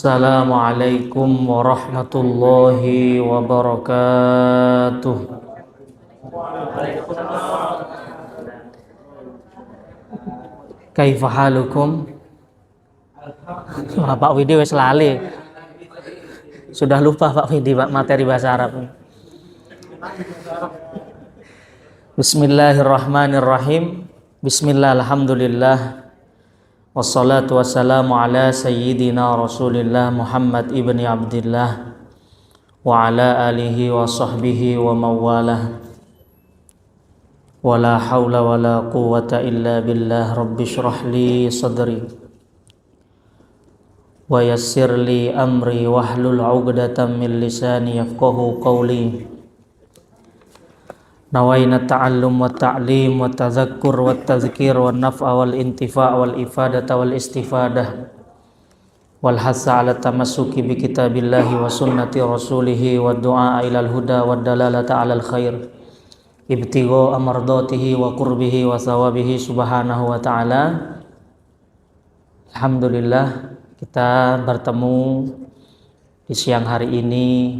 Assalamualaikum warahmatullahi wabarakatuh. Kaifa halukum? Wah, Pak Widi wis lali. Sudah lupa Pak Widi materi bahasa Arab. Bismillahirrahmanirrahim. Bismillah, alhamdulillah. Wassalatu wassalamu ala sayyidina Rasulillah Muhammad ibni Abdillah wa ala alihi wa sahbihi wa mawalah. Wa la hawla wa la quwwata illa billah. Rabbi shrah li sadri wa yassir li amri wahlul 'uqdatam min lisani yafqahu qawli. Nawaina ta'allum wa ta'lim wa tazakkur wa tazkir wa naf'a wal intifa' wal ifadata wal istifadah wal hassa ala tamassuki bi kitabillahi wa sunnati rasulihi wa du'a ilal huda wa dalalata alal khair ibtigha amardatihi wa qurbihi wa thawabihi subhanahu wa ta'ala. Alhamdulillah, kita bertemu di siang hari ini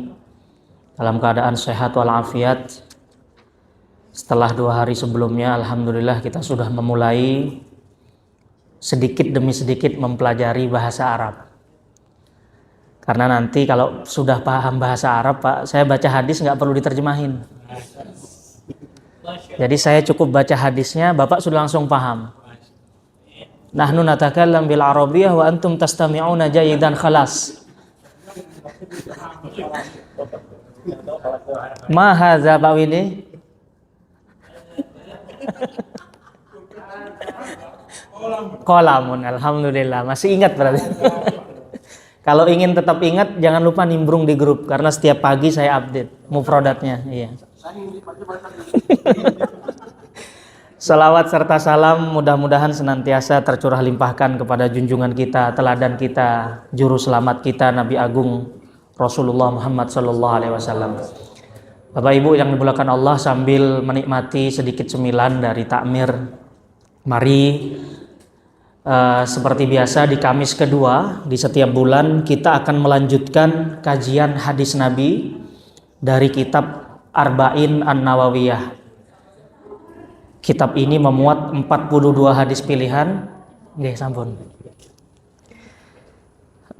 dalam keadaan sehat walafiat. Setelah 2 hari sebelumnya, alhamdulillah kita sudah memulai sedikit demi sedikit mempelajari bahasa Arab. Karena nanti kalau sudah paham bahasa Arab, Pak, saya baca hadis nggak perlu diterjemahin. Jadi saya cukup baca hadisnya, Bapak sudah langsung paham. Nahnu natakallam bil arabiyyah wa antum tastami'una jayidan khalas. Ma hadza Pak Widi? Kolamun, alhamdulillah masih ingat berarti. Kalau ingin tetap ingat, jangan lupa nimbrung di grup karena setiap pagi saya update mufradatnya. Iya. Salawat serta salam mudah-mudahan senantiasa tercurah limpahkan kepada junjungan kita, teladan kita, juru selamat kita, Nabi Agung Rasulullah Muhammad SAW. Bapak Ibu yang dimuliakan Allah, sambil menikmati sedikit cemilan dari takmir, mari seperti biasa di Kamis kedua di setiap bulan kita akan melanjutkan kajian hadis Nabi dari kitab Arba'in An-Nawawiyah. Kitab ini memuat 42 hadis pilihan. Nggih, sampun.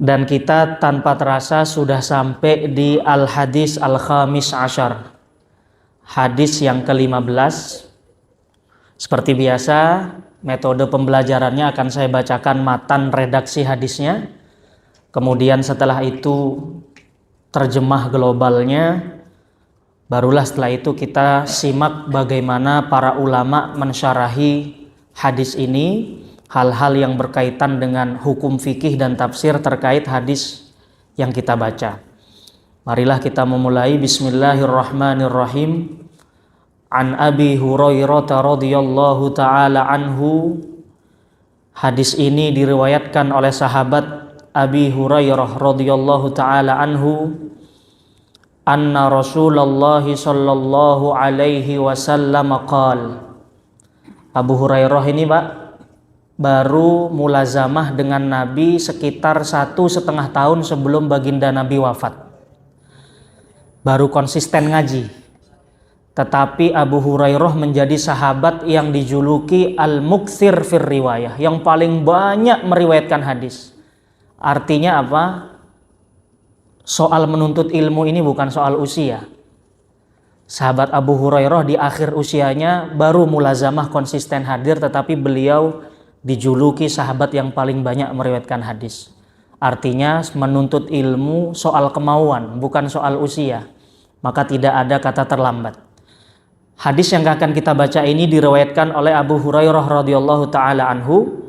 Dan kita tanpa terasa sudah sampai di Al-Hadis Al-Khamis Asyar, hadis yang ke-15. Seperti biasa, metode pembelajarannya akan saya bacakan matan redaksi hadisnya. Kemudian setelah itu terjemah globalnya. Barulah setelah itu kita simak bagaimana para ulama mensyarahi hadis ini, hal-hal yang berkaitan dengan hukum fikih dan tafsir terkait hadis yang kita baca. Marilah kita memulai. Bismillahirrahmanirrahim. An Abi Hurairah radhiyallahu taala anhu. Hadis ini diriwayatkan oleh sahabat Abi Hurairah radhiyallahu taala anhu, anna Rasulullah sallallahu alaihi wasallam qala. Abu Hurairah ini, Pak, baru mulazamah dengan Nabi sekitar 1,5 tahun sebelum baginda Nabi wafat. Baru konsisten ngaji. Tetapi Abu Hurairah menjadi sahabat yang dijuluki al-muktsir fir riwayah, yang paling banyak meriwayatkan hadis. Artinya apa? Soal menuntut ilmu ini bukan soal usia. Sahabat Abu Hurairah di akhir usianya baru mulazamah konsisten hadir, tetapi beliau dijuluki sahabat yang paling banyak meriwayatkan hadis. Artinya menuntut ilmu soal kemauan, bukan soal usia. Maka tidak ada kata terlambat. Hadis yang akan kita baca ini diriwayatkan oleh Abu Hurairah radhiyallahu taala anhu.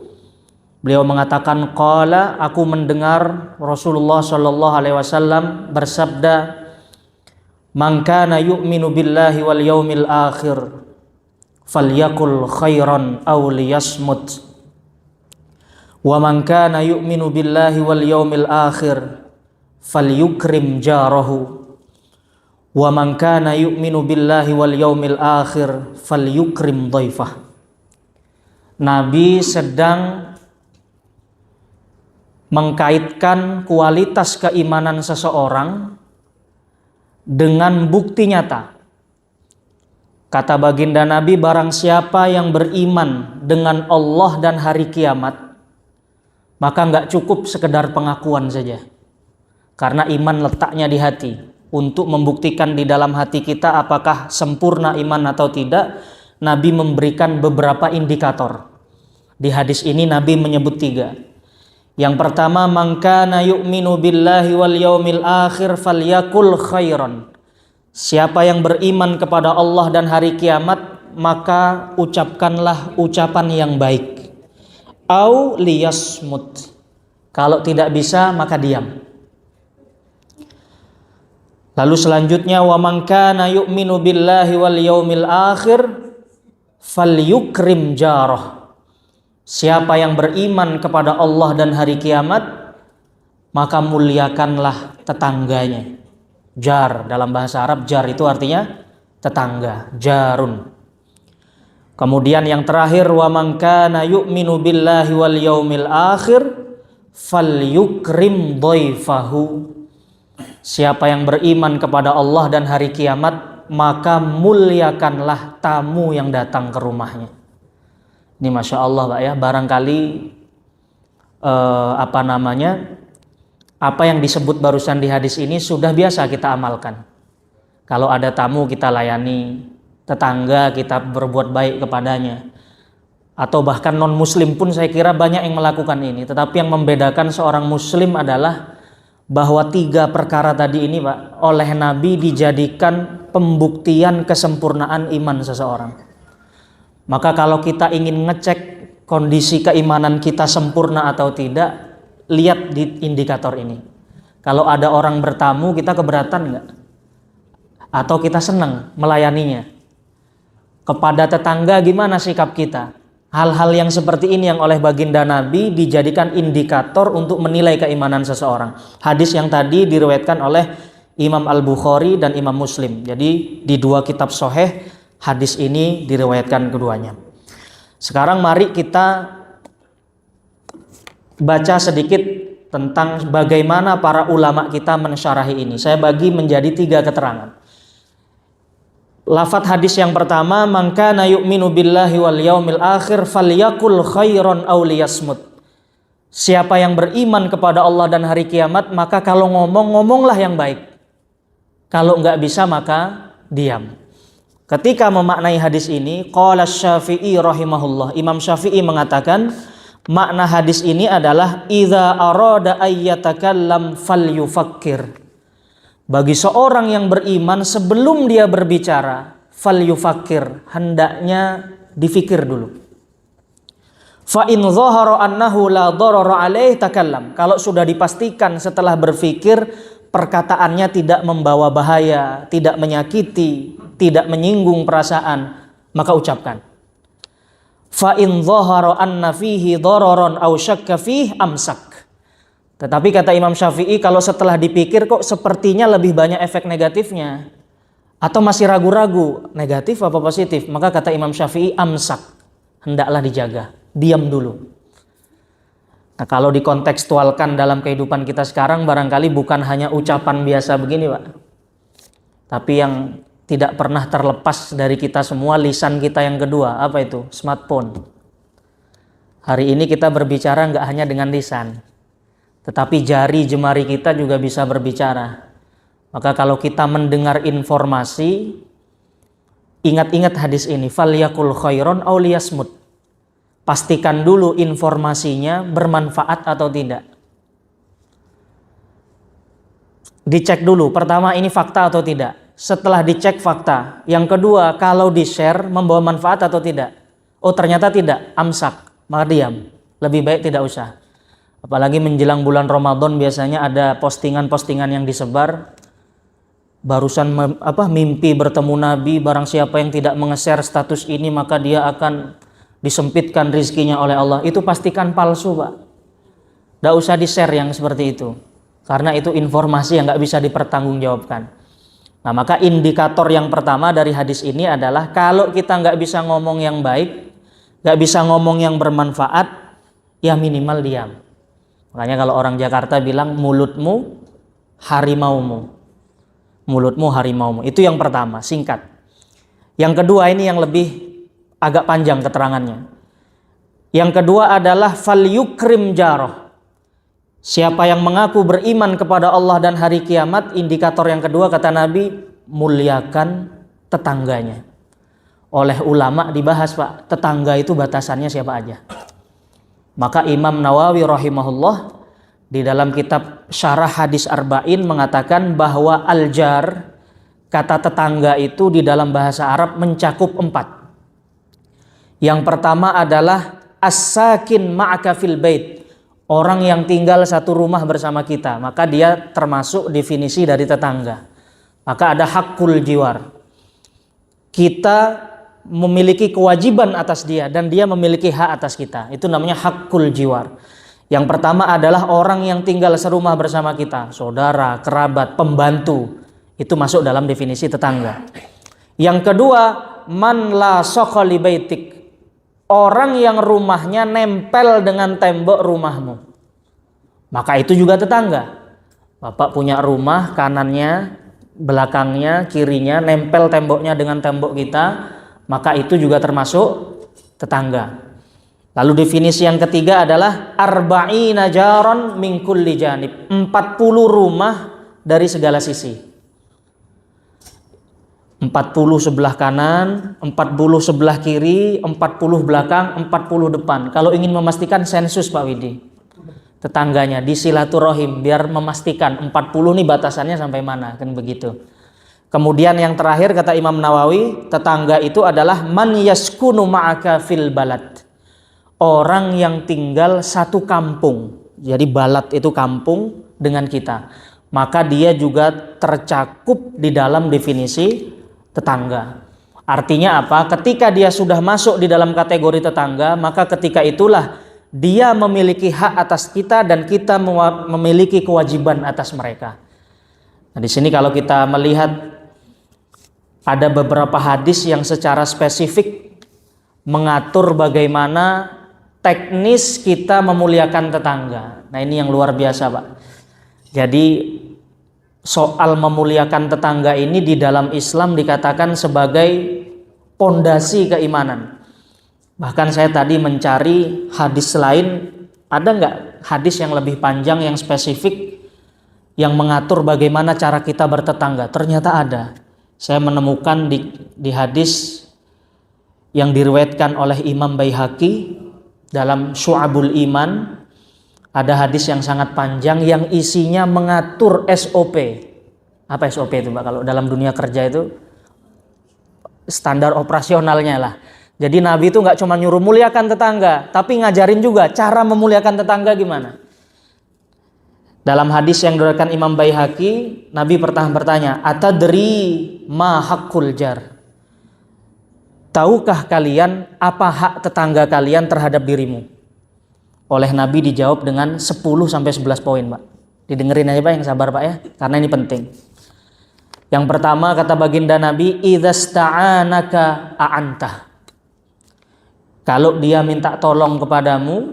Beliau mengatakan, qala, aku mendengar Rasulullah sallallahu alaihi wasallam bersabda, man kana yu'minu billahi wal yaumil akhir falyakul khairan aw liyasmut. Wa man kana yu'minu billahi wal yaumil akhir falyukrim jarahu. Wa man kana yu'minu billahi wal yaumil akhir falyukrim dhaifah. Nabi sedang mengkaitkan kualitas keimanan seseorang dengan bukti nyata. Kata baginda Nabi, barang siapa yang beriman dengan Allah dan hari kiamat, maka nggak cukup sekedar pengakuan saja. Karena iman letaknya di hati. Untuk membuktikan di dalam hati kita apakah sempurna iman atau tidak, Nabi memberikan beberapa indikator. Di hadis ini Nabi menyebut 3. Yang pertama, man kana yu'minu billahi wal yaumil akhir falyakul khairan. Siapa yang beriman kepada Allah dan hari kiamat, maka ucapkanlah ucapan yang baik. Au liyasmut. Kalau tidak bisa, maka diam. Lalu selanjutnya, wa man kana yu'minu billahi wal yaumil akhir falyukrim jarah. Siapa yang beriman kepada Allah dan hari kiamat, maka muliakanlah tetangganya. Jar, dalam bahasa Arab jar itu artinya tetangga, jarun. Kemudian yang terakhir, wa man kana yu'minu billahi wal yaumil akhir falyukrim dhaifahu. Siapa yang beriman kepada Allah dan hari kiamat, maka muliakanlah tamu yang datang ke rumahnya. Ini Masya Allah Pak ya, barangkali apa yang disebut barusan di hadis ini sudah biasa kita amalkan. Kalau ada tamu kita layani, tetangga kita berbuat baik kepadanya. Atau bahkan non muslim pun saya kira banyak yang melakukan ini. Tetapi yang membedakan seorang muslim adalah bahwa 3 perkara tadi ini Pak, oleh Nabi dijadikan pembuktian kesempurnaan iman seseorang. Maka kalau kita ingin ngecek kondisi keimanan kita sempurna atau tidak, lihat di indikator ini. Kalau ada orang bertamu, kita keberatan nggak? Atau kita senang melayaninya? Kepada tetangga gimana sikap kita? Hal-hal yang seperti ini yang oleh baginda Nabi dijadikan indikator untuk menilai keimanan seseorang. Hadis yang tadi diriwayatkan oleh Imam Al-Bukhari dan Imam Muslim. Jadi di 2 kitab sahih hadis ini diriwayatkan keduanya. Sekarang mari kita baca sedikit tentang bagaimana para ulama kita mensyarahi ini. Saya bagi menjadi 3 keterangan. Lafadz hadis yang pertama, man kana yu'minu billahi wal yaumil akhir falyakul khairan aw liyasmut. Siapa yang beriman kepada Allah dan hari kiamat, maka kalau ngomonglah yang baik. Kalau enggak bisa maka diam. Ketika memaknai hadis ini, qala Syafi'i rahimahullah, Imam Syafi'i mengatakan makna hadis ini adalah idza arada ayyatakallam falyufakkir. Bagi seorang yang beriman, sebelum dia berbicara, falyufakkir, hendaknya difikir dulu. Fa in dhahara annahu la darara alaihi takallam. Kalau sudah dipastikan setelah berfikir perkataannya tidak membawa bahaya, tidak menyakiti, tidak menyinggung perasaan, maka ucapkan. Fa in dhahara anna fihi dararan aw syakka fihi amsak. Tetapi kata Imam Syafi'i, kalau setelah dipikir kok sepertinya lebih banyak efek negatifnya, atau masih ragu-ragu negatif apa positif, maka kata Imam Syafi'i amsak, hendaklah dijaga, diam dulu. Nah, kalau dikontekstualkan dalam kehidupan kita sekarang, barangkali bukan hanya ucapan biasa begini Pak, tapi yang tidak pernah terlepas dari kita semua, lisan kita yang kedua, apa itu? Smartphone. Hari ini kita berbicara nggak hanya dengan lisan, tetapi jari jemari kita juga bisa berbicara. Maka kalau kita mendengar informasi, ingat-ingat hadis ini, falyakul khairon aw liyasmut. Pastikan dulu informasinya bermanfaat atau tidak. Dicek dulu, pertama ini fakta atau tidak. Setelah dicek fakta, yang kedua kalau di-share membawa manfaat atau tidak. Oh ternyata tidak, amsak, maka diam. Lebih baik tidak usah. Apalagi menjelang bulan Ramadan biasanya ada postingan-postingan yang disebar. Barusan mimpi bertemu Nabi, barang siapa yang tidak menge-share status ini maka dia akan disempitkan rizkinya oleh Allah. Itu pastikan palsu Pak. Tidak usah di-share yang seperti itu. Karena itu informasi yang nggak bisa dipertanggungjawabkan. Nah maka indikator yang pertama dari hadis ini adalah kalau kita nggak bisa ngomong yang baik, nggak bisa ngomong yang bermanfaat, ya minimal diam. Makanya kalau orang Jakarta bilang mulutmu harimaumu. Mulutmu harimaumu. Itu yang pertama, singkat. Yang kedua ini yang lebih agak panjang keterangannya. Yang kedua adalah fal yukrim jaroh. Siapa yang mengaku beriman kepada Allah dan hari kiamat, indikator yang kedua kata Nabi, muliakan tetangganya. Oleh ulama dibahas, Pak, tetangga itu batasannya siapa aja. Maka Imam Nawawi rahimahullah di dalam kitab Syarah Hadis Arba'in mengatakan bahwa al-jar, kata tetangga itu di dalam bahasa Arab mencakup 4. Yang pertama adalah as-sakin ma'aka fil bait. Orang yang tinggal satu rumah bersama kita, maka dia termasuk definisi dari tetangga. Maka ada hakul jiwar. Kita memiliki kewajiban atas dia dan dia memiliki hak atas kita. Itu namanya hakul jiwar. Yang pertama adalah orang yang tinggal serumah bersama kita, saudara, kerabat, pembantu. Itu masuk dalam definisi tetangga. Yang kedua, man la sokha li baitik. Orang yang rumahnya nempel dengan tembok rumahmu, maka itu juga tetangga. Bapak punya rumah, kanannya, belakangnya, kirinya nempel temboknya dengan tembok kita, maka itu juga termasuk tetangga. Lalu definisi yang ketiga adalah arba'ina jaron min kulli janib. 40 rumah dari segala sisi. 40 sebelah kanan, 40 sebelah kiri, 40 belakang, 40 depan. Kalau ingin memastikan sensus Pak Widi, tetangganya di silaturahim biar memastikan 40 nih batasannya sampai mana, kan begitu. Kemudian yang terakhir kata Imam Nawawi, tetangga itu adalah man yaskunu ma'aka fil balad. Orang yang tinggal satu kampung. Jadi balad itu kampung dengan kita. Maka dia juga tercakup di dalam definisi tetangga. Artinya apa? Ketika dia sudah masuk di dalam kategori tetangga, maka ketika itulah dia memiliki hak atas kita dan kita memiliki kewajiban atas mereka. Nah, di sini kalau kita melihat ada beberapa hadis yang secara spesifik mengatur bagaimana teknis kita memuliakan tetangga. Nah, ini yang luar biasa, Pak. Jadi soal memuliakan tetangga ini di dalam Islam dikatakan sebagai pondasi keimanan. Bahkan saya tadi mencari hadis lain, ada nggak hadis yang lebih panjang, yang spesifik, yang mengatur bagaimana cara kita bertetangga? Ternyata ada. Saya menemukan di hadis yang diriwayatkan oleh Imam Baihaqi dalam Syu'abul Iman. Ada hadis yang sangat panjang yang isinya mengatur SOP. Apa SOP itu, Pak? Kalau dalam dunia kerja itu standar operasionalnya lah. Jadi Nabi itu nggak cuma nyuruh muliakan tetangga, tapi ngajarin juga cara memuliakan tetangga gimana. Dalam hadis yang diriwayatkan Imam Baihaqi, Nabi pertama bertanya, "Atadri ma haqqul jar?" Tahukah kalian apa hak tetangga kalian terhadap dirimu? Oleh Nabi dijawab dengan 10-11 poin, Pak. Didengerin aja, Pak, yang sabar, Pak, ya, karena ini penting. Yang pertama kata baginda Nabi, idzasta'anaka a'antah. Kalau dia minta tolong kepadamu,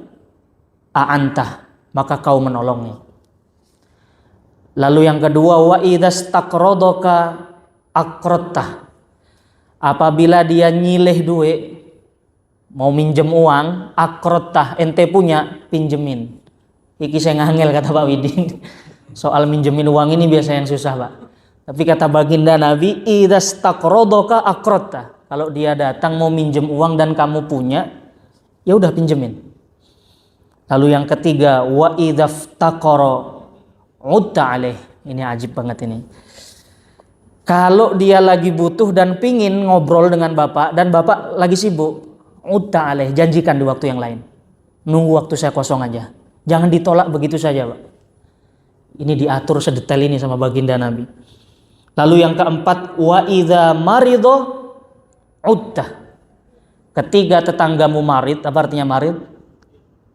a'antah, maka kau menolongnya. Lalu yang kedua, wa idzastaqradaka aqradtah. Apabila dia nyileh duit, mau minjem uang, aqradtah, ente punya, pinjemin. Iki saya ngangel kata Pak Widin. Soal minjemin uang ini biasa yang susah, Pak. Tapi kata baginda Nabi, idzastaqradaka aqradtah. Kalau dia datang mau minjem uang dan kamu punya, ya udah pinjemin. Lalu yang ketiga, wa idzaftaqara udta alaih. Ini ajib banget ini. Kalau dia lagi butuh dan pingin ngobrol dengan Bapak dan Bapak lagi sibuk, udta alaih, janjikan di waktu yang lain. Nunggu waktu saya kosong aja. Jangan ditolak begitu saja, Pak. Ini diatur sedetail ini sama baginda Nabi. Lalu yang keempat, wa idza maridho udta. Ketika tetanggamu marid, apa artinya marid?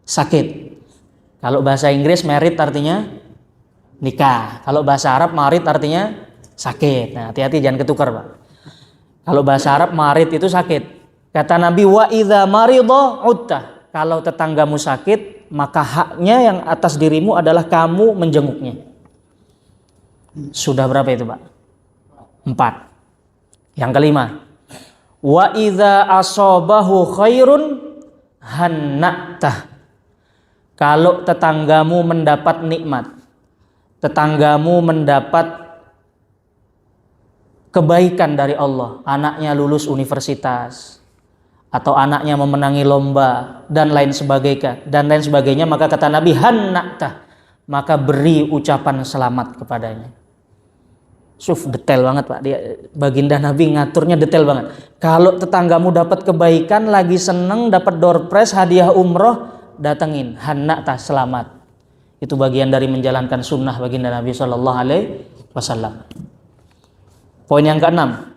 Sakit. Kalau bahasa Inggris merit artinya nikah. Kalau bahasa Arab marid artinya sakit. Nah, hati-hati jangan ketukar, Pak. Kalau bahasa Arab marid itu sakit. Kata Nabi, wa idza maridho udta. Kalau tetanggamu sakit, maka haknya yang atas dirimu adalah kamu menjenguknya. Sudah berapa itu, Pak? 4. Yang kelima, wa idza asabahu khairun hanna'tah. Kalau tetanggamu mendapat nikmat, tetanggamu mendapat kebaikan dari Allah, anaknya lulus universitas atau anaknya memenangi lomba dan lain sebagainya, maka kata Nabi, hanna'tah, maka beri ucapan selamat kepadanya. Detail banget, Pak. Baginda Nabi ngaturnya detail banget. Kalau tetanggamu dapat kebaikan, lagi seneng dapat door prize, hadiah umroh, datengin, hanna'tah, selamat. Itu bagian dari menjalankan sunnah baginda Nabi Shallallahu Alaihi Wasallam. Poin yang keenam,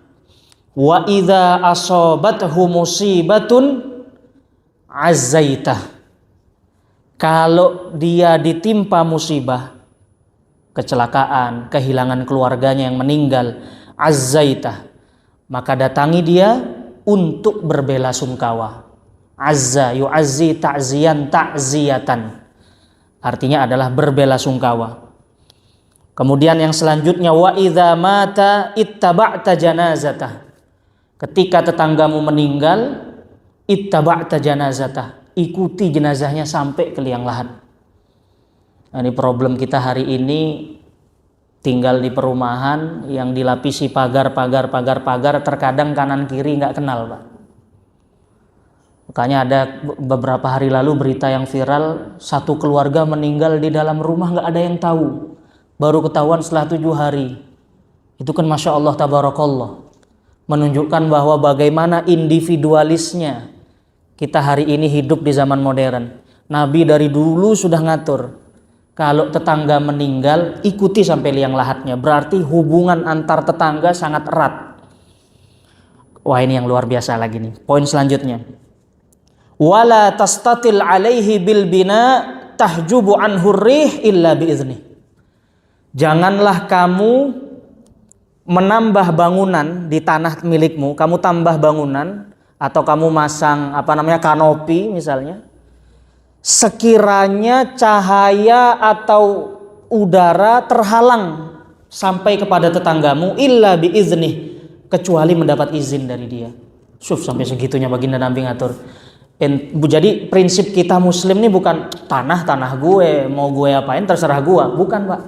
wa idza asabathu musibatun azzaitah. Kalau dia ditimpa musibah, kecelakaan, kehilangan keluarganya yang meninggal, azzaitah, maka datangi dia untuk berbela sungkawa. Azza yu'azzi ta'ziyan ta'ziyatan, artinya adalah berbela sungkawa. Kemudian yang selanjutnya, wa idza mata ittaba'ta janazatah. Ketika tetanggamu meninggal, ittaba'ta janazatah, ikuti jenazahnya sampai ke liang lahat. Nah, ini problem kita hari ini, tinggal di perumahan yang dilapisi pagar, terkadang kanan kiri nggak kenal, Pak. Makanya ada beberapa hari lalu berita yang viral, satu keluarga meninggal di dalam rumah, nggak ada yang tahu. Baru ketahuan setelah 7 hari. Itu kan Masya Allah tabarakallah, menunjukkan bahwa bagaimana individualisnya kita hari ini hidup di zaman modern. Nabi dari dulu sudah ngatur, kalau tetangga meninggal ikuti sampai liang lahatnya, berarti hubungan antar tetangga sangat erat. Wah, ini yang luar biasa lagi nih. Poin selanjutnya, wala tastatil alaihi bil bina tahjubu anhu rih illa biizni. Janganlah kamu menambah bangunan di tanah milikmu, kamu tambah bangunan atau kamu masang kanopi misalnya, sekiranya cahaya atau udara terhalang sampai kepada tetanggamu, illa biiznih, kecuali mendapat izin dari dia. Sampai segitunya baginda Nabi ngatur. Jadi prinsip kita muslim ini bukan tanah gue, mau gue apain terserah gue, bukan, Pak.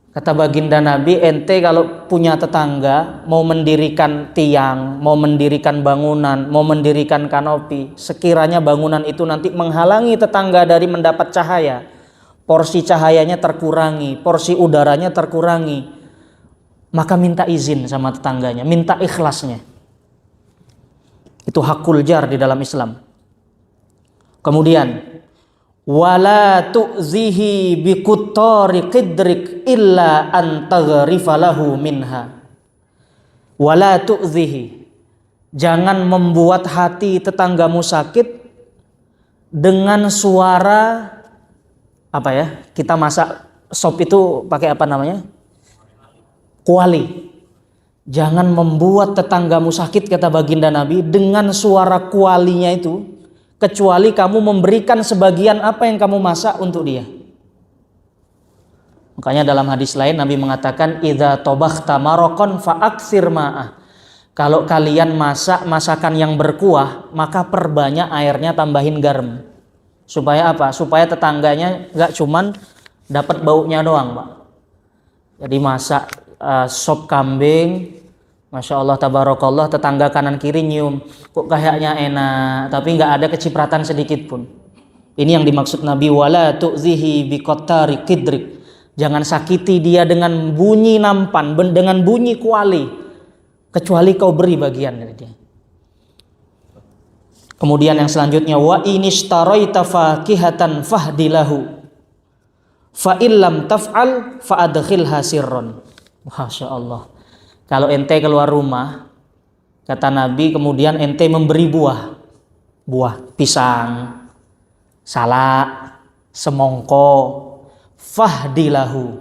Kata baginda Nabi, ente kalau punya tetangga mau mendirikan tiang, mau mendirikan bangunan, mau mendirikan kanopi, sekiranya bangunan itu nanti menghalangi tetangga dari mendapat cahaya, porsi cahayanya terkurangi, porsi udaranya terkurangi, maka minta izin sama tetangganya, minta ikhlasnya. Itu hakul jar di dalam Islam. Kemudian, wala tu'zihi biqutari qidrik illa an taghrifa lahu minha. Wala tu'zihi, jangan membuat hati tetanggamu sakit dengan suara kita masak sop itu pakai kuali. Jangan membuat tetanggamu sakit, kata baginda Nabi, dengan suara kualinya itu, kecuali kamu memberikan sebagian apa yang kamu masak untuk dia. Makanya dalam hadis lain Nabi mengatakan, idza tabakhta maraqan fa'aktsir ma'ah. Kalau kalian masak masakan yang berkuah, maka perbanyak airnya, tambahin garam. Supaya apa? Supaya tetangganya enggak cuman dapat baunya doang, Pak. Jadi masak sop kambing, Masya Allah tabarakallah, tetangga kanan kiri nyium, kok kayaknya enak, tapi nggak ada kecipratan sedikit pun. Ini yang dimaksud Nabi, wala tu'zihi biqattari qidrik. Jangan sakiti dia dengan bunyi nampan, dengan bunyi kuali, kecuali kau beri bagian dari dia. Kemudian yang selanjutnya, wa inistaraita fakihatan fahdilahu fa illam taf'al fa adkhilha sirron. Masya Allah. Kalau ente keluar rumah, kata Nabi, kemudian ente memberi buah pisang, salak, semongko, fahdilahu,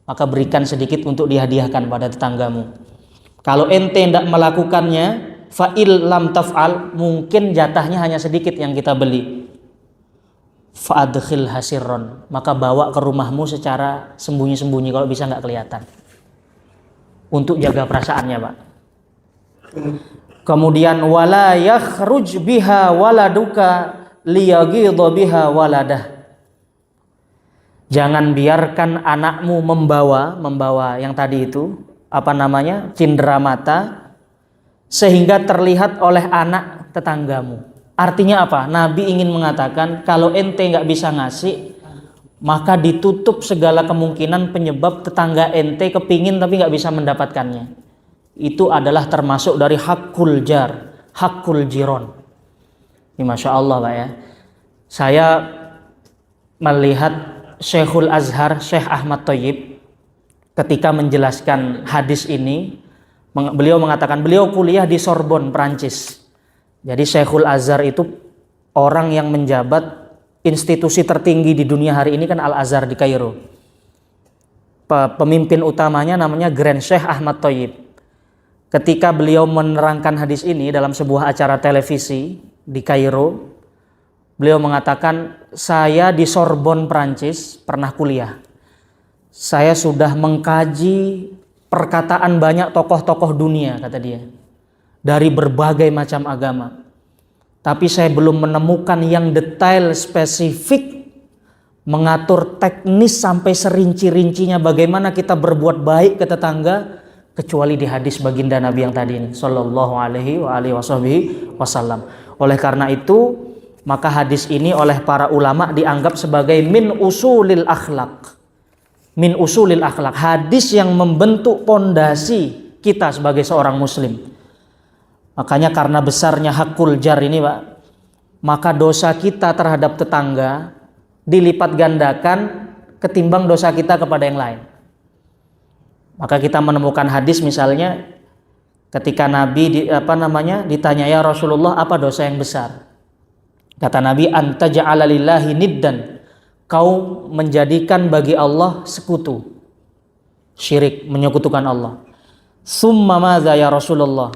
maka berikan sedikit untuk dihadiahkan pada tetanggamu. Kalau ente tidak melakukannya, fa'il lam taf'al, mungkin jatahnya hanya sedikit yang kita beli. fa'adkhil hasirron, maka bawa ke rumahmu secara sembunyi-sembunyi kalau bisa nggak kelihatan, untuk jaga perasaannya, Pak. Kemudian wala yakhruj biha waladuka liyaghidha biha waladah, jangan biarkan anakmu membawa yang tadi itu cindera mata sehingga terlihat oleh anak tetanggamu. Artinya apa? Nabi ingin mengatakan kalau ente nggak bisa ngasih, maka ditutup segala kemungkinan penyebab tetangga ente kepingin tapi nggak bisa mendapatkannya. Itu adalah termasuk dari hakul jar, hakul jiron. Ini Masya Allah, Pak ya. Saya melihat Syekhul Azhar, Syekh Ahmad Thayyib, ketika menjelaskan hadis ini, beliau mengatakan beliau kuliah di Sorbonne, Prancis. Jadi Syekhul Azhar itu orang yang menjabat institusi tertinggi di dunia hari ini kan Al-Azhar di Kairo. Pemimpin utamanya namanya Grand Syekh Ahmad Thayyib. Ketika beliau menerangkan hadis ini dalam sebuah acara televisi di Kairo, beliau mengatakan, saya di Sorbonne, Prancis pernah kuliah. Saya sudah mengkaji perkataan banyak tokoh-tokoh dunia, kata dia, dari berbagai macam agama. Tapi saya belum menemukan yang detail spesifik mengatur teknis sampai serinci-rincinya bagaimana kita berbuat baik ke tetangga, kecuali di hadis baginda Nabi yang tadi ini, sallallahu alaihi wasallam. Oleh karena itu, maka hadis ini oleh para ulama dianggap sebagai min usulil akhlak. Min usulil akhlak, hadis yang membentuk pondasi kita sebagai seorang muslim. Makanya karena besarnya hakul jar ini, Pak, maka dosa kita terhadap tetangga dilipat gandakan ketimbang dosa kita kepada yang lain. Maka kita menemukan hadis misalnya ketika Nabi ditanya, ya Rasulullah, apa dosa yang besar? Kata Nabi, anta ja'ala lillahi niddan, kau menjadikan bagi Allah sekutu, syirik, menyekutukan Allah. Summa madza ya Rasulullah?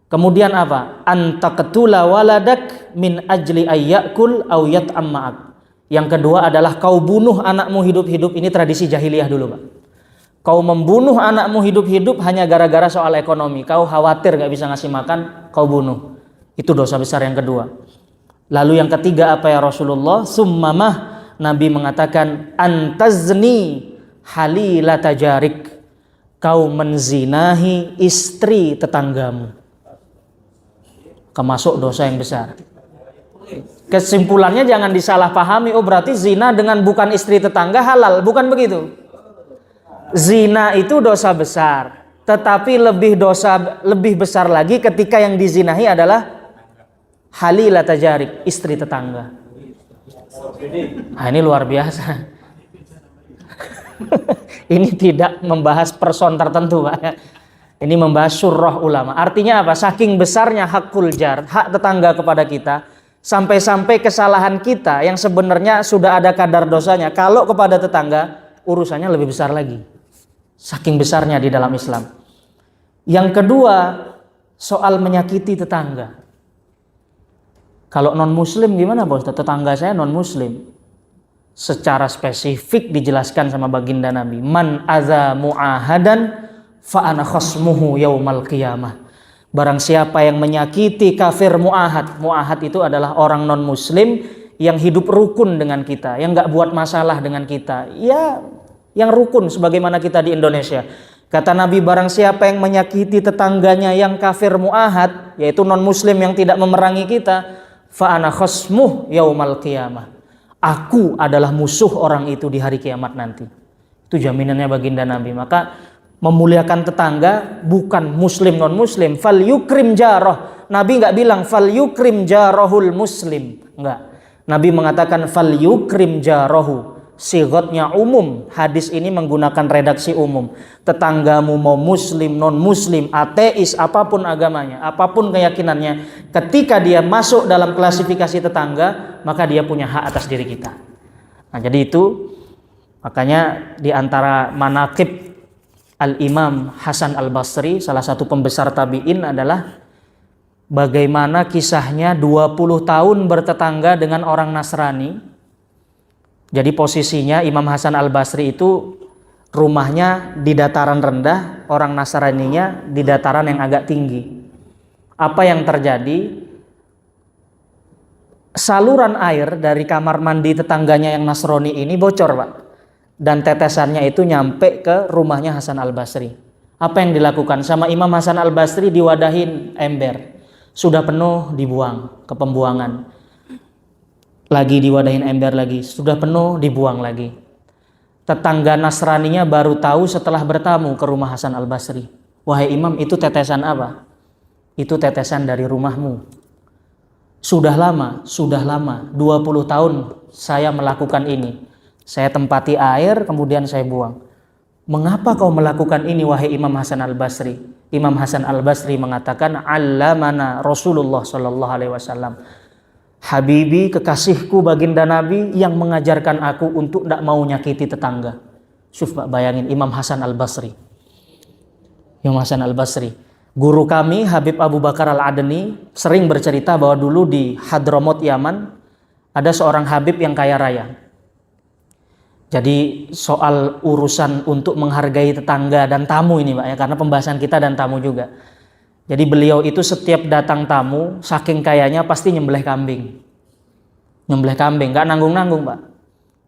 Kemudian apa? Anta qatula waladak min ajli ayyakul aw yat'am ma'ak. Yang kedua adalah kau bunuh anakmu hidup-hidup. Ini tradisi jahiliyah dulu, Pak. Kau membunuh anakmu hidup-hidup hanya gara-gara soal ekonomi. Kau khawatir gak bisa ngasih makan, kau bunuh. Itu dosa besar yang kedua. Lalu yang ketiga apa ya Rasulullah? Summamah, Nabi mengatakan, antazni halilata jarik, kau menzinahi istri tetanggamu. Kemasuk dosa yang besar. Kesimpulannya jangan disalahpahami, oh berarti zina dengan bukan istri tetangga halal. Bukan begitu. Zina itu dosa besar, tetapi lebih besar lagi ketika yang dizinahi adalah halilata jarik, istri tetangga. Nah, ini luar biasa. Ini tidak membahas person tertentu, Pak. Ini membahas surah ulama. Artinya apa? Saking besarnya hakul jar, hak tetangga kepada kita, sampai-sampai kesalahan kita yang sebenarnya sudah ada kadar dosanya, kalau kepada tetangga urusannya lebih besar lagi. Saking besarnya di dalam Islam. Yang kedua, soal menyakiti tetangga. Kalau non muslim gimana, Bos? Tetangga saya non muslim. Secara spesifik dijelaskan sama baginda Nabi, man adza mu'ahadan fa ana khasmuhu yaumal qiyamah. Barang siapa yang menyakiti kafir mu'ahad. Mu'ahad itu adalah orang non muslim yang hidup rukun dengan kita, yang gak buat masalah dengan kita. Ya, yang rukun sebagaimana kita di Indonesia. Kata Nabi, barang siapa yang menyakiti tetangganya yang kafir mu'ahad, yaitu non muslim yang tidak memerangi kita, fa ana khasmuh yaumal qiyamah. Aku adalah musuh orang itu di hari kiamat nanti. Itu jaminannya baginda Nabi. Maka memuliakan tetangga bukan muslim non muslim. Fal yukrim jaroh. Nabi nggak bilang fal yukrim jarohul muslim. Enggak. Nabi mengatakan fal yukrim jarohu. Sigotnya umum. Hadis ini menggunakan redaksi umum. Tetanggamu mau muslim, non muslim, ateis, apapun agamanya, apapun keyakinannya, ketika dia masuk dalam klasifikasi tetangga, maka dia punya hak atas diri kita. Nah, jadi itu makanya di antara manaqib Al-Imam Hasan Al-Basri, salah satu pembesar tabi'in, adalah bagaimana kisahnya 20 tahun bertetangga dengan orang Nasrani Jadi posisinya Imam Hasan Al-Basri itu rumahnya di dataran rendah, orang Nasraninya di dataran yang agak tinggi. Apa yang terjadi? Saluran air dari kamar mandi tetangganya yang Nasrani ini bocor, Pak. Dan tetesannya itu nyampe ke rumahnya Hasan Al-Basri. Apa yang dilakukan sama Imam Hasan Al-Basri? Diwadahin ember. Sudah penuh, dibuang ke pembuangan. Lagi diwadahin ember lagi, sudah penuh, dibuang lagi. Tetangga Nasraninya baru tahu setelah bertamu ke rumah Hasan Al-Basri. Wahai Imam, itu tetesan apa? Itu tetesan dari rumahmu. Sudah lama, 20 tahun saya melakukan ini. Saya tempati air, kemudian saya buang. Mengapa kau melakukan ini, wahai Imam Hasan Al-Basri? Imam Hasan Al-Basri mengatakan, Allamana Rasulullah sallallahu alaihi wasallam. Habibi, kekasihku baginda Nabi yang mengajarkan aku untuk tidak mau nyakiti tetangga. Syuf, Pak, bayangin Imam Hasan Al-Basri. Imam Hasan Al-Basri. Guru kami Habib Abu Bakar Al-Adni sering bercerita bahwa dulu di Hadramaut Yaman ada seorang Habib yang kaya raya. Jadi soal urusan untuk menghargai tetangga dan tamu ini, Pak, ya, karena pembahasan kita dan tamu juga. Jadi beliau itu setiap datang tamu, saking kayanya pasti nyembelih kambing. Nyembelih kambing, nggak nanggung-nanggung, Pak.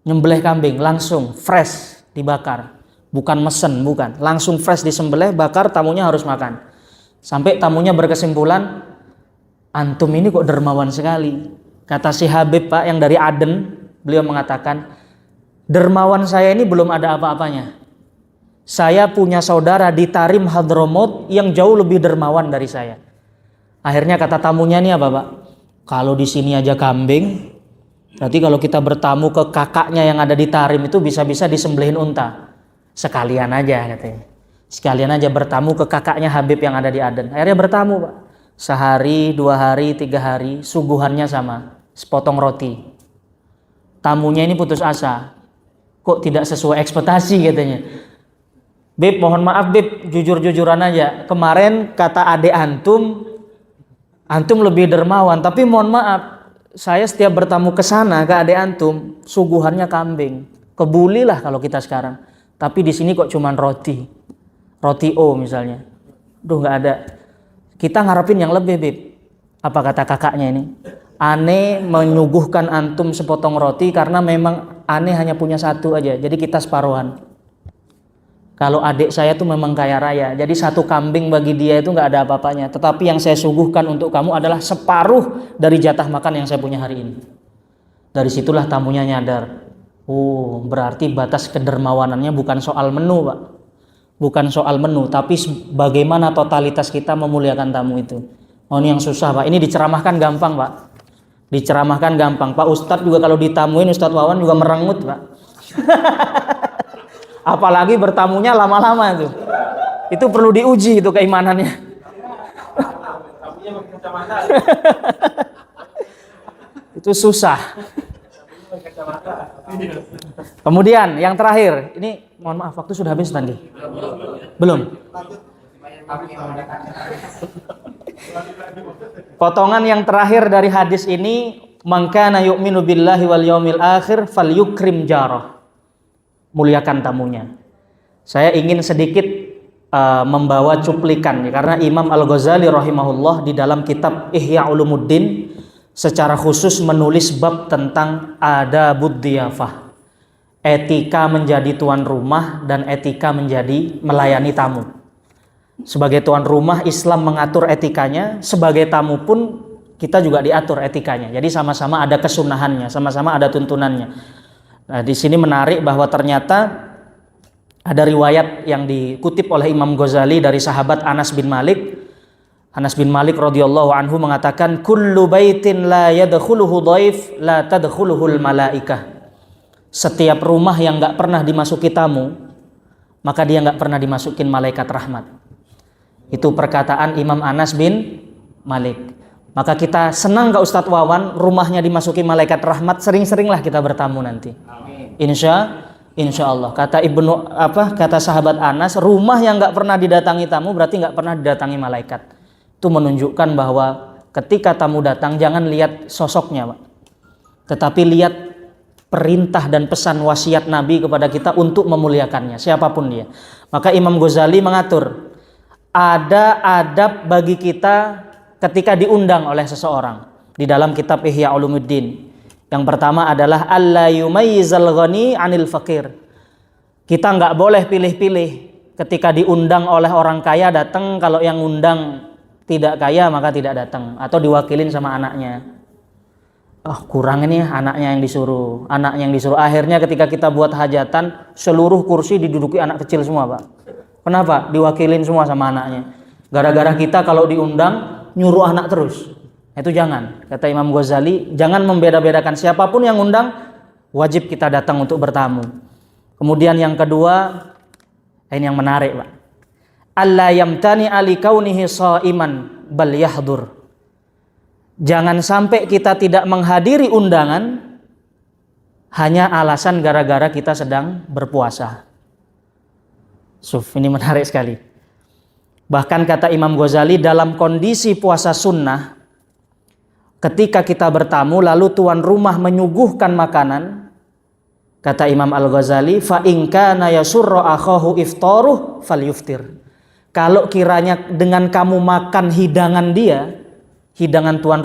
Nyembelih kambing langsung fresh dibakar, bukan mesen, bukan, langsung fresh disembelih, bakar, tamunya harus makan. Sampai tamunya berkesimpulan, antum ini kok dermawan sekali. Kata si Habib, Pak, yang dari Aden, beliau mengatakan, dermawan saya ini belum ada apa-apanya. Saya punya saudara di Tarim Hadramaut yang jauh lebih dermawan dari saya. Akhirnya kata tamunya nih apa, Pak? Kalau di sini aja kambing, berarti kalau kita bertamu ke kakaknya yang ada di Tarim itu bisa-bisa disembelihin unta. Sekalian aja katanya. Sekalian aja bertamu ke kakaknya Habib yang ada di Aden. Akhirnya bertamu, Pak. Sehari, 2 hari, 3 hari, suguhannya sama, sepotong roti. Tamunya ini putus asa. Kok tidak sesuai ekspektasi katanya. Bib, mohon maaf Bib, jujur-jujuran aja. Kemarin kata adik antum lebih dermawan. Tapi mohon maaf, saya setiap bertamu ke sana ke adik antum, suguhannya kambing. Kebulilah kalau kita sekarang. Tapi di sini kok cuman roti. Roti O misalnya. Duh, nggak ada. Kita ngarepin yang lebih, Bib. Apa kata kakaknya ini? Ane menyuguhkan antum sepotong roti karena memang ane hanya punya satu aja. Jadi kita separuhan. Kalau adik saya tuh memang kaya raya. Jadi satu kambing bagi dia itu nggak ada apa-apanya. Tetapi yang saya suguhkan untuk kamu adalah separuh dari jatah makan yang saya punya hari ini. Dari situlah tamunya nyadar. Oh, berarti batas kedermawanannya bukan soal menu, Pak. Bukan soal menu, tapi bagaimana totalitas kita memuliakan tamu itu. Oh, ini yang susah, Pak. Ini diceramahkan gampang, Pak. Diceramahkan gampang. Pak Ustadz juga kalau ditamuin, Ustadz Wawan juga merengut, Pak. Apalagi bertamunya lama-lama itu. Itu perlu diuji itu keimanannya. Itu susah. Kemudian yang terakhir, ini mohon maaf waktu sudah habis tadi. Belum. Potongan yang terakhir dari hadis ini, man kana yu'minu billahi wal yaumil akhir falyukrim jarah. Muliakan tamunya. Saya ingin sedikit membawa cuplikan karena Imam Al-Ghazali rahimahullah di dalam kitab Ihya Ulumuddin secara khusus menulis bab tentang adabud dhiyafah, etika menjadi tuan rumah dan etika menjadi melayani tamu. Sebagai tuan rumah Islam mengatur etikanya, sebagai tamu pun kita juga diatur etikanya. Jadi sama-sama ada kesunahannya, sama-sama ada tuntunannya. Nah, di sini menarik bahwa ternyata ada riwayat yang dikutip oleh Imam Ghazali dari sahabat Anas bin Malik. Anas bin Malik radhiyallahu anhu mengatakan, kullu baitin la yadkhuluhu dhaif la tadkhuluhul malaikah. Setiap rumah yang enggak pernah dimasuki tamu, maka dia enggak pernah dimasukin malaikat rahmat. Itu perkataan Imam Anas bin Malik. Maka kita senang enggak Ustadz Wawan rumahnya dimasuki malaikat rahmat, sering-seringlah kita bertamu nanti. Amin. Insya Allah. Kata sahabat Anas, rumah yang enggak pernah didatangi tamu berarti enggak pernah didatangi malaikat. Itu menunjukkan bahwa ketika tamu datang jangan lihat sosoknya, Pak. Tetapi lihat perintah dan pesan wasiat Nabi kepada kita untuk memuliakannya, siapapun dia. Maka Imam Ghazali mengatur, ada adab bagi kita ketika diundang oleh seseorang di dalam kitab Ihya Ulumuddin. Yang pertama adalah alla yumayyizal ghani 'anil fakir. Kita nggak boleh pilih-pilih ketika diundang oleh orang kaya datang, kalau yang undang tidak kaya maka tidak datang, atau diwakilin sama anaknya. Kurang ini anaknya yang disuruh. Akhirnya ketika kita buat hajatan, seluruh kursi diduduki anak kecil semua, Pak. Kenapa? Diwakilin semua sama anaknya. Gara-gara kita kalau diundang nyuruh anak terus. Itu jangan. Kata Imam Ghazali, jangan membeda-bedakan, siapapun yang undang wajib kita datang untuk bertamu. Kemudian yang kedua, ini yang menarik, Pak. Alla yamtani ali kaunihi shaiman bal yahdur. Jangan sampai kita tidak menghadiri undangan hanya alasan gara-gara kita sedang berpuasa. Ini menarik sekali. Bahkan kata Imam Ghazali, dalam kondisi puasa sunnah, ketika kita bertamu lalu tuan rumah menyuguhkan makanan, kata Imam Al-Ghazali, fa in kana yasurru akhahu iftaruh falyuftir. Kalau kiranya dengan kamu makan hidangan dia, hidangan tuan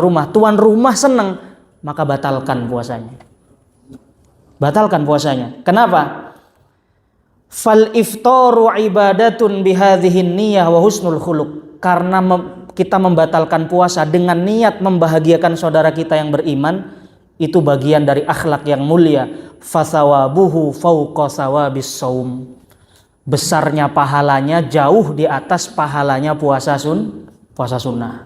rumah senang, maka batalkan puasanya. Batalkan puasanya. Kenapa? Fal iftaru ibadatun bihadhihin niyyah wa husnul khuluq. Karena kita membatalkan puasa dengan niat membahagiakan saudara kita yang beriman, itu bagian dari akhlak yang mulia. Fasawabuhu fauqa sawabis shaum. Besarnya pahalanya jauh di atas pahalanya puasa sunnah.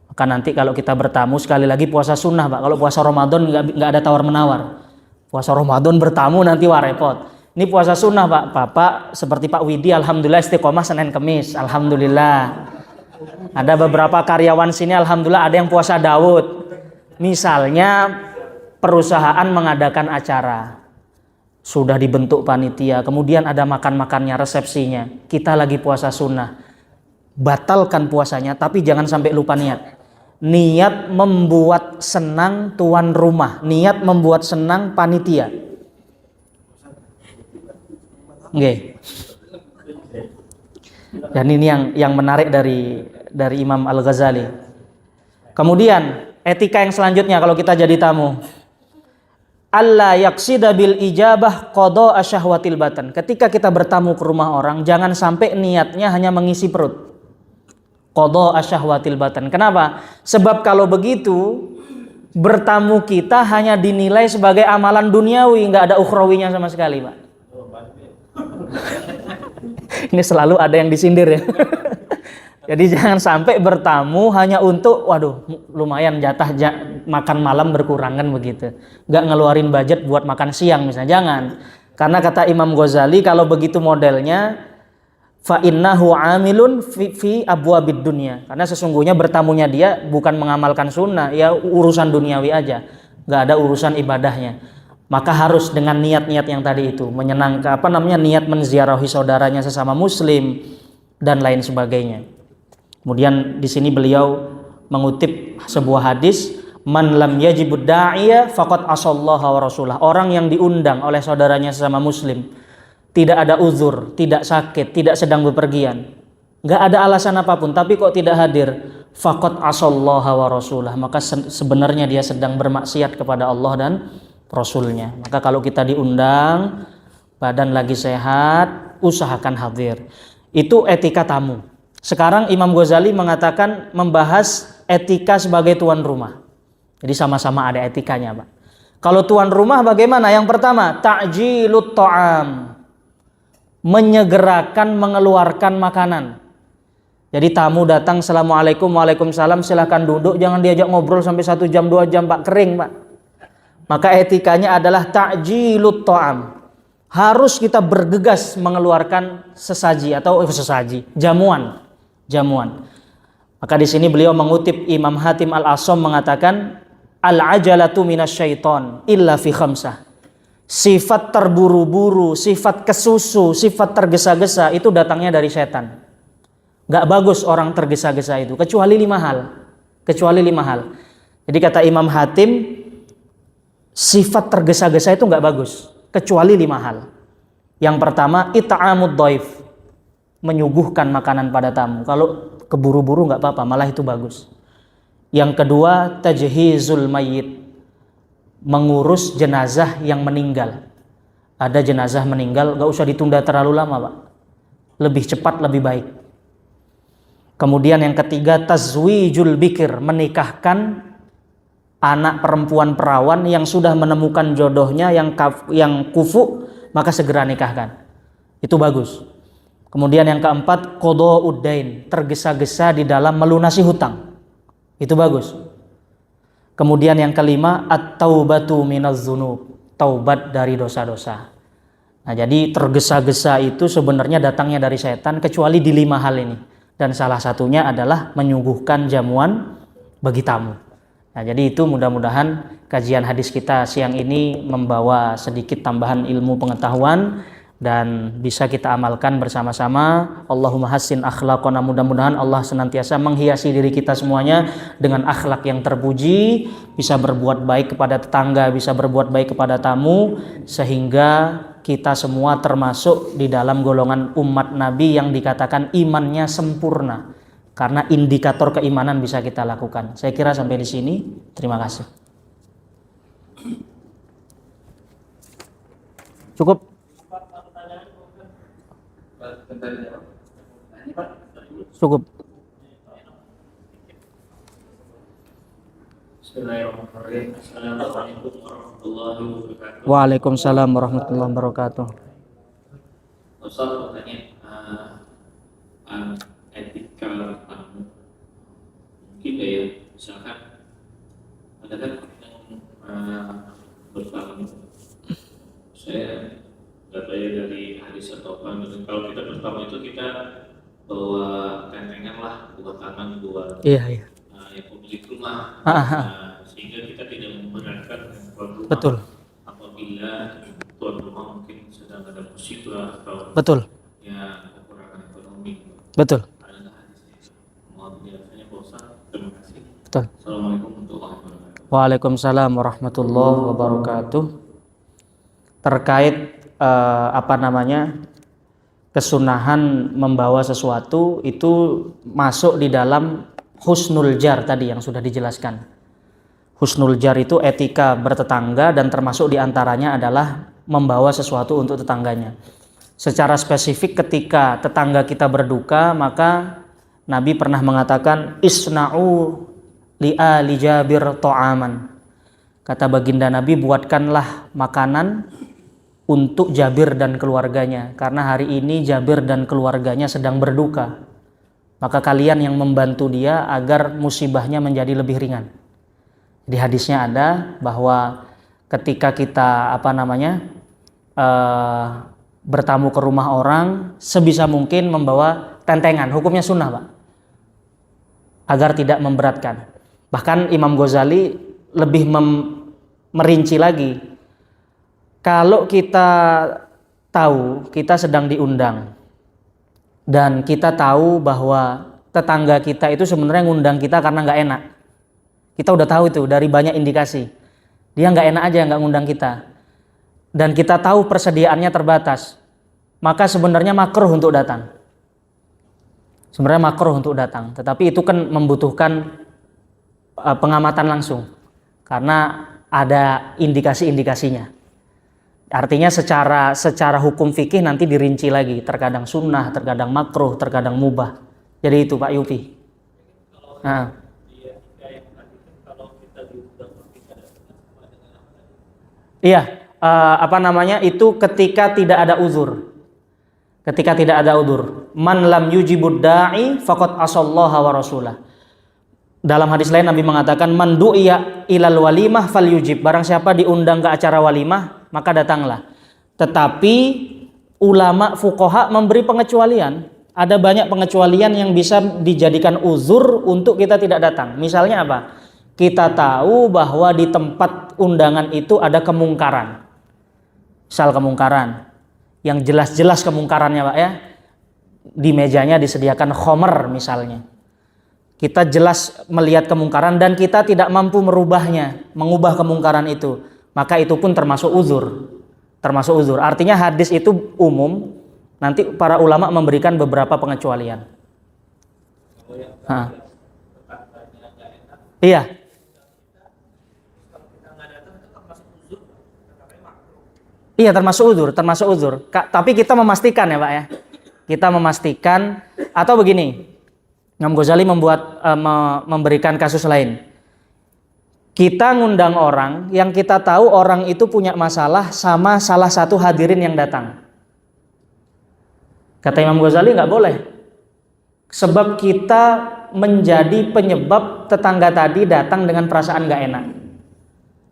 Maka nanti kalau kita bertamu, sekali lagi puasa sunnah, Pak. Kalau puasa Ramadan nggak ada tawar menawar. Puasa Ramadan bertamu nanti wah repot. Ini puasa sunnah, Pak. Bapak seperti Pak Widi, alhamdulillah istiqomah Senin Kemis, alhamdulillah. Ada beberapa karyawan sini, alhamdulillah ada yang puasa Daud. Misalnya perusahaan mengadakan acara, sudah dibentuk panitia, kemudian ada makan-makannya, resepsinya. Kita lagi puasa sunnah, batalkan puasanya, tapi jangan sampai lupa niat. Niat membuat senang tuan rumah, niat membuat senang panitia. Oke. Dan ini yang menarik dari Imam Al-Ghazali. Kemudian etika yang selanjutnya kalau kita jadi tamu, alla yaqsida bil ijabah qada asyahwatil batan. Ketika kita bertamu ke rumah orang, jangan sampai niatnya hanya mengisi perut. Qada asyahwatil batan. Kenapa? Sebab kalau begitu, bertamu kita hanya dinilai sebagai amalan duniawi, nggak ada ukhrawinya sama sekali, Pak. Ini selalu ada yang disindir ya. Jadi jangan sampai bertamu hanya untuk, waduh, lumayan jatah makan malam berkurang kan begitu. Nggak ngeluarin budget buat makan siang misalnya, jangan. Karena kata Imam Ghazali, kalau begitu modelnya, fa innahu amilun fi abwabid dunya. Karena sesungguhnya bertamunya dia bukan mengamalkan sunnah, ya urusan duniawi aja, nggak ada urusan ibadahnya. Maka harus dengan niat-niat yang tadi itu, menyenangkan niat menziarahi saudaranya sesama muslim dan lain sebagainya. Kemudian di sini beliau mengutip sebuah hadis, man lam yajibud da'iya faqad asallaha wa rasulah. Orang yang diundang oleh saudaranya sesama muslim, tidak ada uzur, tidak sakit, tidak sedang bepergian, nggak ada alasan apapun, tapi kok tidak hadir, faqad asallaha wa rasulah, maka sebenarnya dia sedang bermaksiat kepada Allah dan Rasulnya. Maka kalau kita diundang, badan lagi sehat, usahakan hadir. Itu etika tamu. Sekarang Imam Ghazali mengatakan membahas etika sebagai tuan rumah. Jadi sama-sama ada etikanya, Pak. Kalau tuan rumah bagaimana? Yang pertama, ta'jilut ta'am. Menyegerakan mengeluarkan makanan. Jadi tamu datang, assalamualaikum, waalaikumsalam, silahkan duduk, jangan diajak ngobrol sampai 1 jam 2 jam, Pak, kering, Pak. Maka etikanya adalah ta'jilut ta'am. Harus kita bergegas mengeluarkan jamuan. Maka di sini beliau mengutip Imam Hatim Al-Asham mengatakan, al-ajalatu minasyaiton illa fi khamsah. Sifat terburu-buru, sifat kesusu, sifat tergesa-gesa itu datangnya dari setan. Gak bagus orang tergesa-gesa itu, kecuali 5 hal. Jadi kata Imam Hatim, Sifat tergesa-gesa itu nggak bagus, kecuali 5 hal. Yang pertama, it'amud dhaif, menyuguhkan makanan pada tamu. Kalau keburu-buru nggak apa-apa, malah itu bagus. Yang kedua, tajhizul mayyit, mengurus jenazah yang meninggal. Ada jenazah meninggal, nggak usah ditunda terlalu lama, Pak. Lebih cepat, lebih baik. Kemudian yang ketiga, tazwijul bikir, menikahkan anak perempuan perawan yang sudah menemukan jodohnya yang kufu, maka segera nikahkan. Itu bagus. Kemudian yang keempat, qada'ud dain, tergesa-gesa di dalam melunasi hutang. Itu bagus. Kemudian yang kelima, at-taubatu minaz dzunub, taubat dari dosa-dosa. Nah, jadi tergesa-gesa itu sebenarnya datangnya dari setan, kecuali di 5 hal ini. Dan salah satunya adalah menyuguhkan jamuan bagi tamu. Nah, jadi itu mudah-mudahan kajian hadis kita siang ini membawa sedikit tambahan ilmu pengetahuan dan bisa kita amalkan bersama-sama. Allahumma hassin akhlaqana, mudah-mudahan Allah senantiasa menghiasi diri kita semuanya dengan akhlak yang terpuji, bisa berbuat baik kepada tetangga, bisa berbuat baik kepada tamu, sehingga kita semua termasuk di dalam golongan umat Nabi yang dikatakan imannya sempurna, karena indikator keimanan bisa kita lakukan. Saya kira sampai di sini. Terima kasih. Cukup. Cukup. Bismillahirrahmanirrahim. Assalamualaikum warahmatullahi wabarakatuh. Waalaikumsalam warahmatullahi wabarakatuh. Ustaz mau tanya etika tamu. Mungkin ya, misalkan ada kan yang bertamu. Saya nggak tahu ya dari hadis atau apa. Kalau kita bertamu itu kita bawa tentengan lah, buat tangan, buat Iya. yang pemilik rumah. Sehingga kita tidak memberatkan tuan rumah. Betul. Apabila tuan rumah mungkin sedang ada musibah atau Betul. ya kekurangan ekonomi. Betul. Ada hadisnya. Mohon penjelasannya Pak Ustaz. Terima kasih. Betul. Assalamualaikum warahmatullahi wabarakatuh. Waalaikumsalam warahmatullahi wabarakatuh. Terkait kesunahan membawa sesuatu itu masuk di dalam husnul jar tadi yang sudah dijelaskan. Husnul jar itu etika bertetangga dan termasuk diantaranya adalah membawa sesuatu untuk tetangganya. Secara spesifik ketika tetangga kita berduka, maka Nabi pernah mengatakan isna'u li'ali Jabir ta'aman. Kata baginda Nabi, buatkanlah makanan untuk Jabir dan keluarganya, karena hari ini Jabir dan keluarganya sedang berduka. Maka kalian yang membantu dia agar musibahnya menjadi lebih ringan. Di hadisnya ada bahwa ketika kita bertamu ke rumah orang, sebisa mungkin membawa tentengan. Hukumnya sunnah, Pak, agar tidak memberatkan. Bahkan Imam Ghazali lebih merinci lagi. Kalau kita tahu kita sedang diundang dan kita tahu bahwa tetangga kita itu sebenarnya ngundang kita karena nggak enak, kita udah tahu itu dari banyak indikasi, dia nggak enak aja nggak ngundang kita, dan kita tahu persediaannya terbatas, maka sebenarnya makruh untuk datang. Sebenarnya makruh untuk datang, tetapi itu kan membutuhkan pengamatan langsung karena ada indikasi-indikasinya. Artinya secara hukum fikih nanti dirinci lagi, terkadang sunnah, terkadang makruh, terkadang mubah. Jadi itu Pak Yufi. Nah. Iya, itu ketika tidak ada uzur. Ketika tidak ada uzur. Man lam yujibud da'i faqad asallaha wa rasulah. Dalam hadis lain Nabi mengatakan man du'iya ilal walimah falyujib. Barang siapa diundang ke acara walimah, maka datanglah. Tetapi ulama fuqaha memberi pengecualian. Ada banyak pengecualian yang bisa dijadikan uzur untuk kita tidak datang. Misalnya apa? Kita tahu bahwa di tempat undangan itu ada kemungkaran. Misal kemungkaran yang jelas-jelas kemungkarannya, Pak ya. Di mejanya disediakan khomer misalnya. Kita jelas melihat kemungkaran dan kita tidak mampu merubahnya, mengubah kemungkaran itu. maka itu pun termasuk uzur. Termasuk uzur. Artinya hadis itu umum, nanti para ulama memberikan beberapa pengecualian. Iya. Iya, termasuk uzur. Tapi kita memastikan ya, Pak ya. Kita memastikan, atau begini. Imam Ghazali memberikan kasus lain. Kita ngundang orang yang kita tahu orang itu punya masalah sama salah satu hadirin yang datang. Kata Imam Ghazali nggak boleh. Sebab kita menjadi penyebab tetangga tadi datang dengan perasaan nggak enak.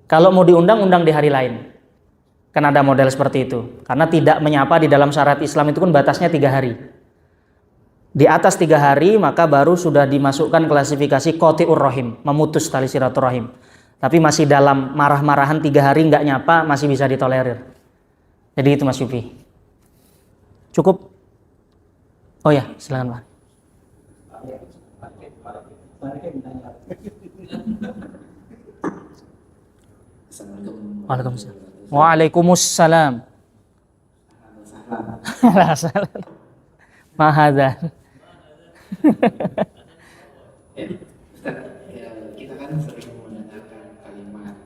Kalau mau diundang, undang di hari lain. Kan ada model seperti itu. Karena tidak menyapa di dalam syariat Islam itu pun batasnya 3 hari. Di atas 3 hari maka baru sudah dimasukkan klasifikasi qati'ur rahim, memutus tali silaturahim. Tapi masih dalam marah-marahan 3 hari nggak nyapa masih bisa ditolerir. Jadi itu Mas Yufi. Cukup? Oh ya, silakan Pak. Waalaikumsalam. Waalaikumsalam. Mahadan. Kita kan sering mendengarkan kalimat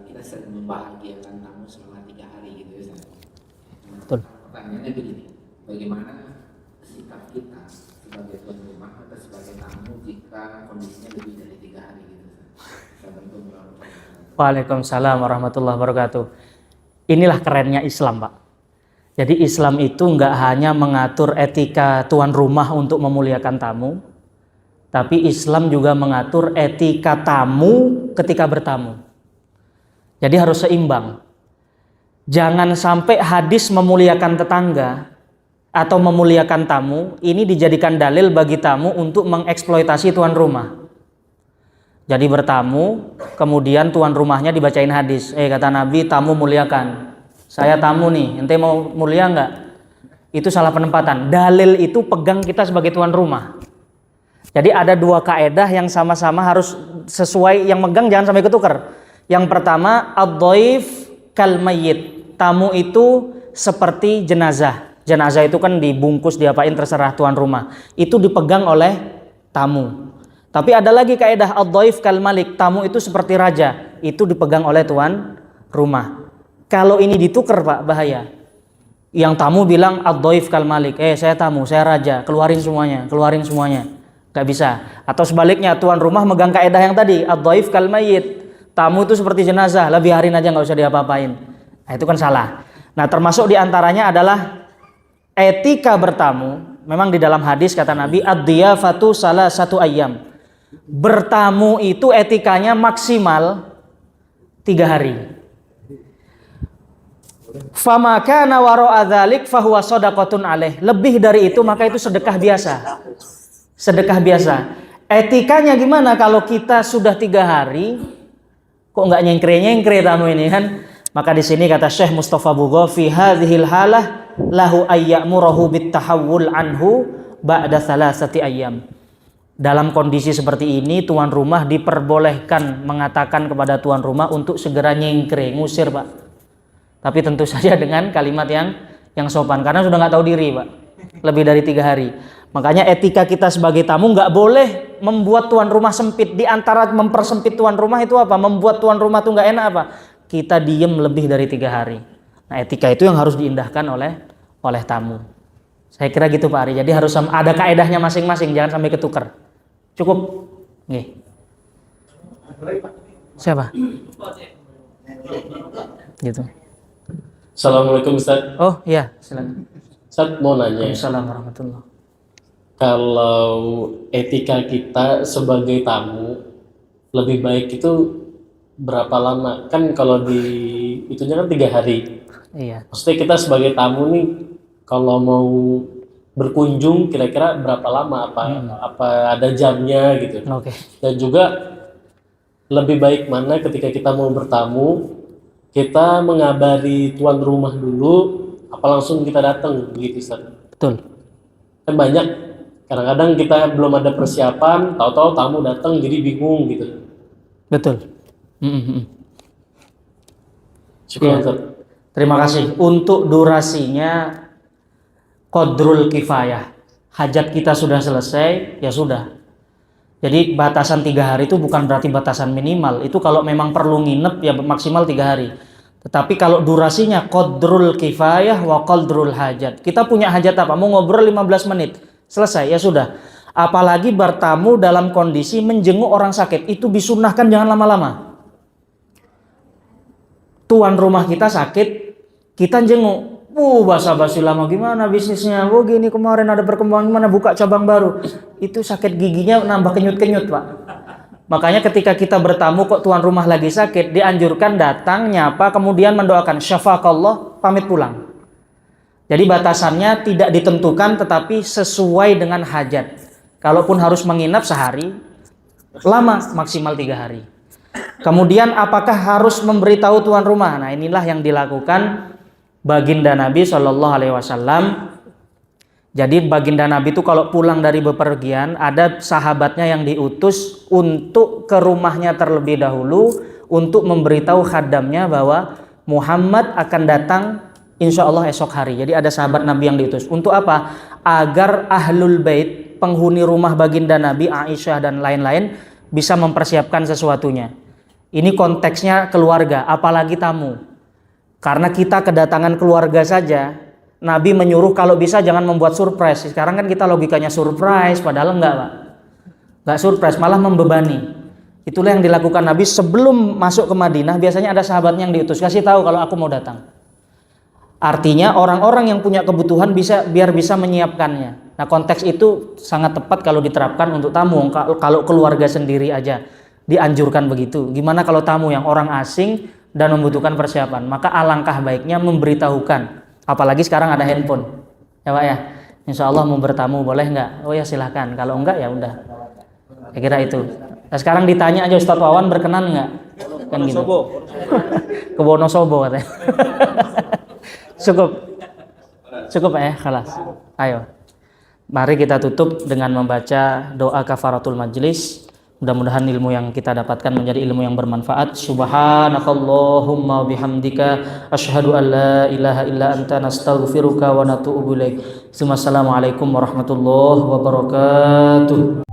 kita sering membahagiakan tamu selama 3 hari gitu ya Ustaz. Betul. Pertanyaannya begini, bagaimana sikap kita sebagai tuan rumah atau sebagai tamu jika kondisinya lebih dari 3 hari gitu Ustaz? Waalaikumsalam warahmatullahi wabarakatuh. Inilah kerennya Islam, Pak. Jadi Islam itu nggak hanya mengatur etika tuan rumah untuk memuliakan tamu, tapi Islam juga mengatur etika tamu ketika bertamu. Jadi harus seimbang. Jangan sampai hadis memuliakan tetangga atau memuliakan tamu ini dijadikan dalil bagi tamu untuk mengeksploitasi tuan rumah. Jadi bertamu, kemudian tuan rumahnya dibacain hadis. Kata Nabi, tamu muliakan. Saya tamu nih, ente mau mulia nggak? Itu salah penempatan. Dalil itu pegang kita sebagai tuan rumah. Jadi ada 2 kaedah yang sama-sama harus sesuai, yang megang jangan sampai ketukar. Yang pertama, ad-dhaif kal mayyit. Tamu itu seperti jenazah. Jenazah itu kan dibungkus, diapain terserah tuan rumah. Itu dipegang oleh tamu. Tapi ada lagi kaedah ad-dhaif kal malik. Tamu itu seperti raja. Itu dipegang oleh tuan rumah. Kalau ini ditukar Pak, bahaya. Yang tamu bilang ad-dhaif kal malik. Saya tamu, saya raja. Keluarin semuanya. Gak bisa. Atau sebaliknya tuan rumah megang kaedah yang tadi, ad-dhaif kal mayyit. Tamu itu seperti jenazah, lah biarin aja nggak usah diapa-apain. Nah, itu kan salah. Nah, termasuk diantaranya adalah etika bertamu. Memang di dalam hadis kata Nabi, ad-dhiyafatu salasatu ayyam. Bertamu itu etikanya maksimal 3 hari. Fama kana wara'a dzalik fahuwa shadaqatun alaih. Lebih dari itu maka itu sedekah biasa. Sedekah biasa. Etikanya gimana kalau kita sudah 3 hari kok nggak nyengkre tamu ini kan? Maka di sini kata Syekh Mustafa Bugha, fi hadhil halah lahu ayyamurahu bitahawul anhu ba'da thalathati ayyam. Dalam kondisi seperti ini tuan rumah diperbolehkan mengatakan kepada tuan rumah untuk segera nyengkre, ngusir Pak. Tapi tentu saja dengan kalimat yang sopan karena sudah nggak tahu diri Pak. Lebih dari 3 hari. Makanya etika kita sebagai tamu nggak boleh membuat tuan rumah sempit. Di antara mempersempit tuan rumah itu apa? Membuat tuan rumah tuh nggak enak apa? Kita diem lebih dari 3 hari. Nah, etika itu yang harus diindahkan oleh tamu. Saya kira gitu Pak Ari. Jadi harus ada kaedahnya masing-masing, jangan sampai ketukar. Cukup? Nih. Siapa? Gitu. Assalamualaikum Ustaz. Oh iya, silakan. Ustaz mau nanya. Assalamualaikum warahmatullahi. Kalau etika kita sebagai tamu lebih baik itu berapa lama? Kan kalau di itunya kan 3 hari. Iya. Maksudnya kita sebagai tamu nih kalau mau berkunjung kira-kira berapa lama? Apa ada jamnya gitu? Oke. Dan juga lebih baik mana ketika kita mau bertamu kita mengabari tuan rumah dulu apa langsung kita datang gitu Ustaz? Betul. Kan banyak kadang-kadang kita belum ada persiapan, tahu-tahu tamu datang jadi bingung gitu. Betul. Syukur. Iya. Terima kasih. Untuk durasinya qadrul kifayah. Hajat kita sudah selesai, ya sudah. Jadi batasan 3 hari itu bukan berarti batasan minimal. Itu kalau memang perlu nginep ya maksimal 3 hari. Tetapi kalau durasinya qadrul kifayah wa qadrul hajat. Kita punya hajat apa? Mau ngobrol 15 menit. Selesai, ya sudah. Apalagi bertamu dalam kondisi menjenguk orang sakit. Itu disunahkan jangan lama-lama. Tuan rumah kita sakit, kita jenguk. Basa-basi lama gimana bisnisnya? Gini kemarin ada perkembangan gimana buka cabang baru. Itu sakit giginya nambah kenyut-kenyut, Pak. Makanya ketika kita bertamu kok tuan rumah lagi sakit, dianjurkan datang, nyapa, kemudian mendoakan syafakallah, pamit pulang. Jadi batasannya tidak ditentukan tetapi sesuai dengan hajat. Kalaupun harus menginap sehari, lama maksimal 3 hari. Kemudian apakah harus memberitahu tuan rumah? Nah, inilah yang dilakukan baginda Nabi Shallallahu Alaihi Wasallam. Jadi baginda Nabi itu kalau pulang dari bepergian, ada sahabatnya yang diutus untuk ke rumahnya terlebih dahulu untuk memberitahu khadamnya bahwa Muhammad akan datang insya Allah esok hari. Jadi ada sahabat Nabi yang diutus. Untuk apa? Agar ahlul bait, penghuni rumah baginda Nabi, Aisyah dan lain-lain bisa mempersiapkan sesuatunya. Ini konteksnya keluarga, apalagi tamu. Karena kita kedatangan keluarga saja, Nabi menyuruh kalau bisa jangan membuat surprise. Sekarang kan kita logikanya surprise, padahal enggak, Pak. Enggak surprise, malah membebani. Itulah yang dilakukan Nabi sebelum masuk ke Madinah. Biasanya ada sahabatnya yang diutus, kasih tahu kalau aku mau datang. Artinya orang-orang yang punya kebutuhan biar bisa menyiapkannya. Nah, konteks itu sangat tepat kalau diterapkan untuk tamu. Kalau keluarga sendiri aja dianjurkan begitu. Gimana kalau tamu yang orang asing dan membutuhkan persiapan? Maka alangkah baiknya memberitahukan. Apalagi sekarang ada handphone, ya Pak ya. Insya Allah mau bertamu boleh nggak? Oh ya silahkan. Kalau enggak ya udah. Saya kira itu. Nah, sekarang ditanya aja Ustadz Wawan berkenan nggak? Kan gitu. Ke Wonosobo katanya. Cukup Pak ya, kelas. Ayo. Mari kita tutup dengan membaca doa kafaratul majlis. Mudah-mudahan ilmu yang kita dapatkan menjadi ilmu yang bermanfaat. Subhanakallahumma bihamdika asyhadu an la ilaha illa anta nastaghfiruka wa natubu ilaik. Assalamualaikum warahmatullahi wabarakatuh.